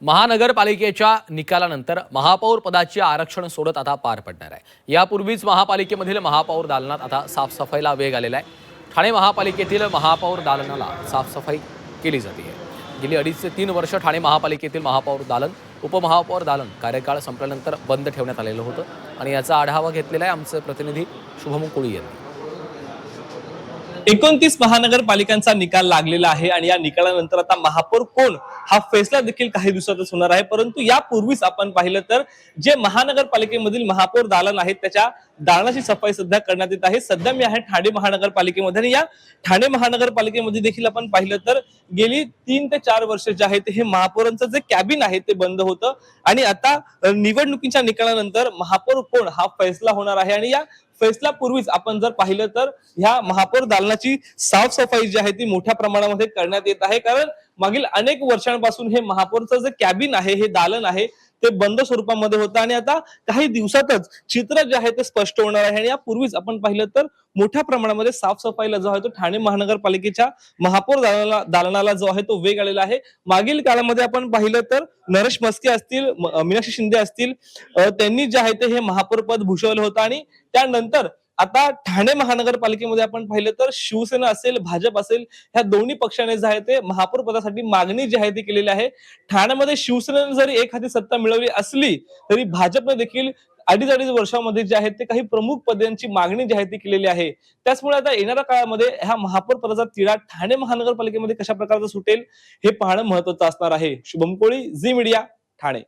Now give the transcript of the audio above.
महानगरपालिकेच्या निकालानंतर महापौर पदाची आरक्षण सोडत आता पार पडणार आहे। यापूर्वीच महापालिकेमधील महापौर दालनात आता साफसफाईला वेग आलेला आहे। ठाणे महापालिकेतील महापौर दालनाला साफसफाई केली जाते। गेली 2.5 ते 3 वर्ष ठाणे महापालिकेतील महापौर दालन, उपमहापौर दालन कार्यकाळ संपल्यानंतर बंद ठेवण्यात आलेलं होतं आणि याचा आढावा घेतलेला आहे आमचे प्रतिनिधी शुभम कोळी यांनी। 29 महानगरपालिकांचा निकाल लागलेला आहे आणि या निकालानंतर आता महापौर कोण हा फैसला देखील काही दिवसातच होणार आहे। परंतु यापूर्वीच आपण पाहिलं तर जे महानगरपालिकेमधील महापौर दालन आहेत त्याच्या दालनाची सफाई सध्या करण्यात येत आहे। सध्या मी आहे ठाणे महानगरपालिकेमध्ये आणि या ठाणे महानगरपालिकेमध्ये देखील आपण पाहिलं तर गेली 3 ते 4 वर्ष जे आहेत हे महापौरांचं जे कॅबिन आहे ते बंद होतं आणि आता निवडणुकीच्या निकालानंतर महापौर कोण हा फैसला होणार आहे। आणि या फैसलापूर्वीच आपण जर पाहिलं तर ह्या महापौर दालनाची साफसफाई जी आहे ती मोठ्या प्रमाणामध्ये करण्यात येत आहे। कारण मागील अनेक वर्षांपासून हे महापौरचं जे कॅबिन आहे, हे दालन आहे ते बंद स्वरूपामध्ये होतं आणि आता काही दिवसातच चित्र जे आहे ते स्पष्ट होणार आहे। आणि यापूर्वीच आपण पाहिलं तर मोठ्या प्रमाणामध्ये साफसफाईला जो आहे तो ठाणे महानगरपालिकेच्या महापौर दालनाला जो आहे तो वेग आलेला आहे। मागील काळामध्ये आपण पाहिलं तर नरेश म्हस्के असतील, मीनाक्षी शिंदे असतील, त्यांनी जे आहे ते हे महापौर पद भूषवलं होतं आणि त्यानंतर आता ठाणे महानगरपालिकेमध्ये आपण पाहिलं तर शिवसेना असेल, भाजप असेल, ह्या दोन्ही पक्षाने जे आहे ते महापौर पदासाठी मागणी जी आहे ती केलेली आहे। ठाण्यामध्ये शिवसेनेने जरी एखादी सत्ता मिळवली असली तरी भाजपने देखील 2.5 वर्षामध्ये जे आहे ते काही प्रमुख पदांची मागणी जी आहे ती केलेली आहे। त्याचमुळे आता येणाऱ्या काळामध्ये ह्या महापौर पदाचा तिढा ठाणे महानगरपालिकेमध्ये कशा प्रकारचा सुटेल हे पाहणं महत्त्वाचं असणार आहे। शुभम कोळी, झी मीडिया, ठाणे।